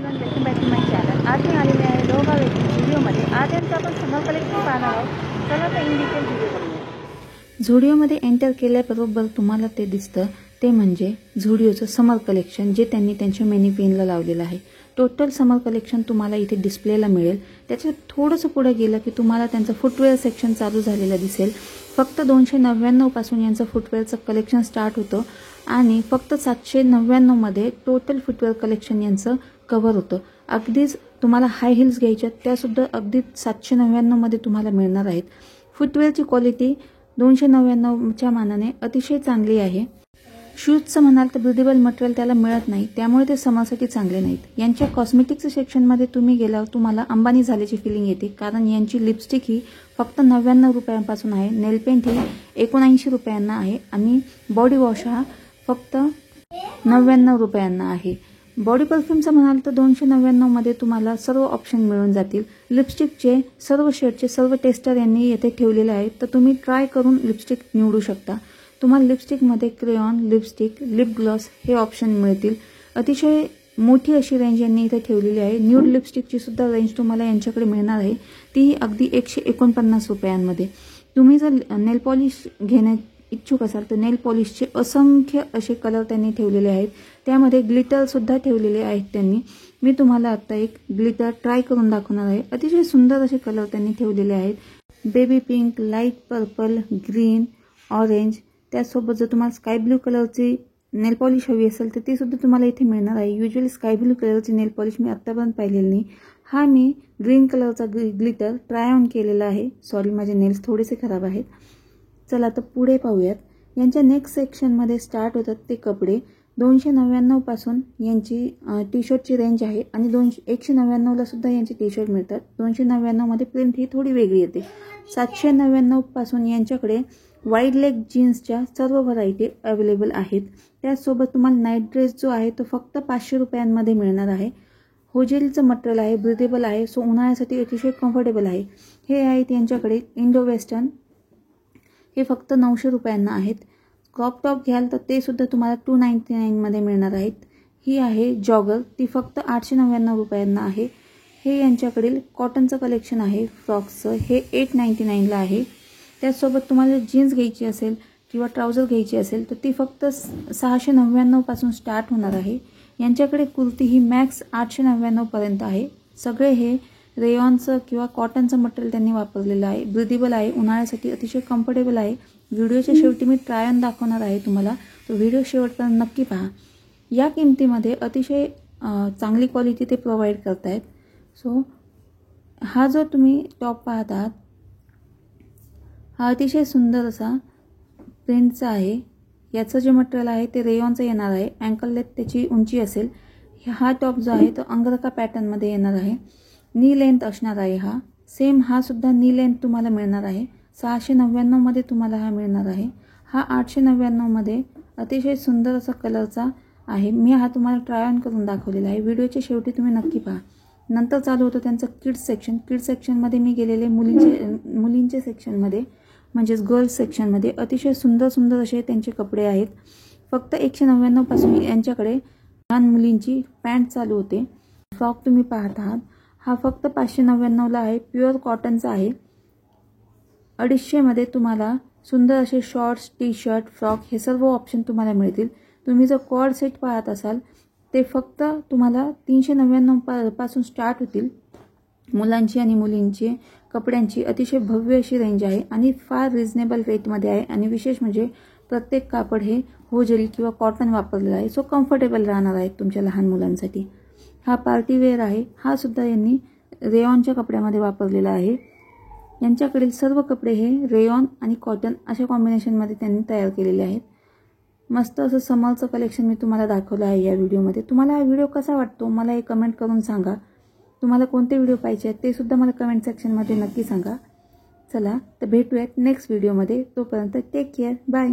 Everyone, welcome back to my channel. आज मी आलेले आहे लोहगाव येथील झुडिओमध्ये। आज यांचं आपण समर कलेक्शन पाहणार आहोत। चला तर इन डिटेल व्हिडिओ बघूया। झुडिओमध्ये एंटर केल्याबरोबर तुम्हाला ते दिसतं ते म्हणजे झुडिओचं समर कलेक्शन, जे त्यांनी त्यांच्या मेनी पेनला लावलेलं आहे। टोटल समर कलेक्शन तुम्हाला इथे डिस्प्लेला मिळेल। त्याच्या थोडंसं पुढे गेलं की तुम्हाला त्यांचं फुटवेअर सेक्शन चालू झालेलं दिसेल। फक्त 299 पासून यांचं फुटवेअरचं कलेक्शन स्टार्ट होतं आणि फक्त 799 मध्ये टोटल फुटवेअर कलेक्शन यांचं कव्हर होतं। अगदीच तुम्हाला हाय हिल्स घ्यायच्या त्यासुद्धा अगदी 799 मध्ये तुम्हाला मिळणार आहेत। फुटवेअरची क्वालिटी 299 च्या मानाने अतिशय चांगली आहे। शूजचं म्हणाल तर ब्रिदेबल मटेरियल त्याला मिळत नाही, त्यामुळे ते समरसाठी चांगले नाहीत। यांच्या कॉस्मेटिक्सच्या सेक्शनमध्ये तुम्ही गेल्यावर तुम्हाला अंबानी झाल्याची फिलिंग येते, कारण यांची लिपस्टिक ही फक्त 99 रुपयांपासून आहे, नेल पेंट ही 79 रुपयांना आहे आणि बॉडी वॉश हा फक्त 99 रुपयांना आहे। बॉडी परफ्यूमचं म्हणाल तर 299 मध्ये तुम्हाला सर्व ऑप्शन मिळून जातील। लिपस्टिकचे सर्व शेडचे सर्व टेस्टर यांनी येथे ठेवलेले आहेत, तर तुम्ही ट्राय करून लिपस्टिक निवडू शकता। तुम्हाला लिपस्टिकमध्ये क्रेयॉन, लिपस्टिक, लिप ग्लॉस हे ऑप्शन मिळतील। अतिशय मोठी अशी रेंज यांनी इथे ठेवलेली आहे। न्यूड लिपस्टिकची सुद्धा रेंज तुम्हाला यांच्याकडे मिळणार आहे, ती अगदी 149 रुपयांमध्ये। तुम्ही जर नेल पॉलिश घेण्यात इच्छुक असाल तर नेल पॉलिशचे असंख्य असे कलर त्यांनी ठेवलेले आहेत, त्यामध्ये ग्लिटर सुद्धा ठेवलेले आहेत त्यांनी। मी तुम्हाला आता एक ग्लिटर ट्राय करून दाखवणार आहे। अतिशय सुंदर असे कलर त्यांनी ठेवलेले आहेत, baby pink, light purple, green, orange. त्यासोबत जर तुम्हाला स्काय ब्लू कलरची नेल पॉलिश हवी असेल तर ती सुद्धा तुम्हाला इथे मिळणार आहे। युजुअली स्काय ब्लू कलरची नेल पॉलिश मी आत्तापर्यंत पाहिलेली नाही। हा मी ग्रीन कलरचा ग्लिटर ट्राय ऑन केलेला आहे। सॉरी, माझे नेल्स थोडेसे खराब आहेत। चला तर पुढे पाहूयात। यांच्या नेक्स्ट सेक्शनमध्ये स्टार्ट होतात ते कपडे। 299 पासून यांची टी शर्टची रेंज आहे आणि 199 ला सुद्धा यांची टी शर्ट मिळतात। 299 मध्ये प्रिंट ही थोडी वेगळी येते। 799 पासून यांच्याकडे वाईड लेग जीन्सच्या सर्व व्हरायटी अवेलेबल आहेत। त्याचसोबत तुम्हाला नाईट ड्रेस जो आहे तो फक्त 500 रुपयांमध्ये मिळणार आहे। होजेलचं मटेरियल आहे, ब्रिदेबल आहे, सो उन्हाळ्यासाठी अतिशय कम्फर्टेबल आहे। हे आहेत यांच्याकडे इंडो वेस्टर्न, हे फक्त 900 रुपयांना आहेत। क्रॉप टॉप घ्याल तर ते सुद्धा तुम्हाला 299 मध्ये मिळणार आहेत। ही आहे जॉगर, ती फक्त 899 रुपयांना आहे। हे यांच्याकडील कॉटनचं कलेक्शन आहे फ्रॉक्सचं, हे 899 ला आहे। त्याचसोबत तुम्हाला जीन्स घ्यायची असेल किंवा ट्राउझर घ्यायची असेल तर ती फक्त 699 पासून स्टार्ट होणार आहे। यांच्याकडे कुर्ती ही मॅक्स 899 पर्यंत आहे। सगळे हे रेयॉनचं किंवा कॉटनचं मटेरियल त्यांनी वापरलेलं आहे, ब्रिदेबल आहे, उन्हाळ्यासाठी अतिशय कम्फर्टेबल आहे। व्हिडिओच्या शेवटी मी ट्राय ऑन दाखवणार आहे तुम्हाला, तो व्हिडिओ शेवटपर्यंत नक्की पहा। या किमतीमध्ये अतिशय चांगली क्वालिटी ते प्रोव्हाइड करतायत। सो हा जो तुम्ही टॉप पाहत आहात हा अतिशय सुंदर असा प्रिंटचा आहे। याचं जे मटेरियल आहे ते रेयॉनचं येणार आहे, अँकल लेंथ त्याची उंची असेल। हा टॉप जो आहे तो अंगरखा पॅटर्नमध्ये येणार आहे, नी लेंथ असणार आहे। हा सेम हा सुद्धा नी लेंथ तुम्हाला मिळणार आहे। 699 मध्ये तुम्हाला हा मिळणार आहे। हा 899 मध्ये अतिशय सुंदर असा कलरचा आहे। मी हा तुम्हाला ट्राय ऑन करून दाखवलेला आहे। व्हिडिओच्या शेवटी तुम्ही नक्की पहा। नंतर चालू होतं त्यांचं किड्स सेक्शन। किड्स सेक्शनमध्ये मी गेलेले मुलींचे सेक्शनमध्ये म्हणजेच गर्ल्स सेक्शनमध्ये अतिशय सुंदर सुंदर असे त्यांचे कपडे आहेत। फक्त 199 पासून यांच्याकडे लहान मुलींची पॅन्ट चालू होते। फ्रॉक तुम्ही पाहत आहात, हा फक्त 599 ला आहे, प्युअर कॉटनचा आहे। 250 मध्ये तुम्हाला सुंदर असे शॉर्ट्स, टी शर्ट, फ्रॉक हे सर्व ऑप्शन तुम्हाला मिळतील। तुम्ही जर कॉर्ड सेट पाहत असाल ते फक्त तुम्हाला 399 पासून स्टार्ट होतील। मुलांची आणि मुलींची कपड्यांची अतिशय भव्य अशी रेंज आहे आणि फार रिझनेबल रेटमध्ये आहे। आणि विशेष म्हणजे प्रत्येक कापड हे होजेल किंवा कॉटन वापरलेलं आहे, सो कम्फर्टेबल राहणार आहे तुमच्या लहान मुलांसाठी। हा पार्टी वेअर आहे, हा सुद्धा यांनी रेयॉनच्या कपड्यामध्ये वापरलेला आहे। यांच्याकडील सर्व कपडे हे रेयॉन आणि कॉटन अशा कॉम्बिनेशनमध्ये त्यांनी तयार केलेले आहेत। मस्त असं समरचं कलेक्शन मी तुम्हाला दाखवलं आहे या व्हिडिओमध्ये। तुम्हाला हा व्हिडिओ कसा वाटतो मला एक कमेंट करून सांगा। तुम्हाला कोणते व्हिडिओ पाहिजे आहेत ते सुद्धा मला कमेंट सेक्शनमध्ये नक्की सांगा। चला तर भेटूयात नेक्स्ट व्हिडिओमध्ये, तोपर्यंत टेक केअर, बाय।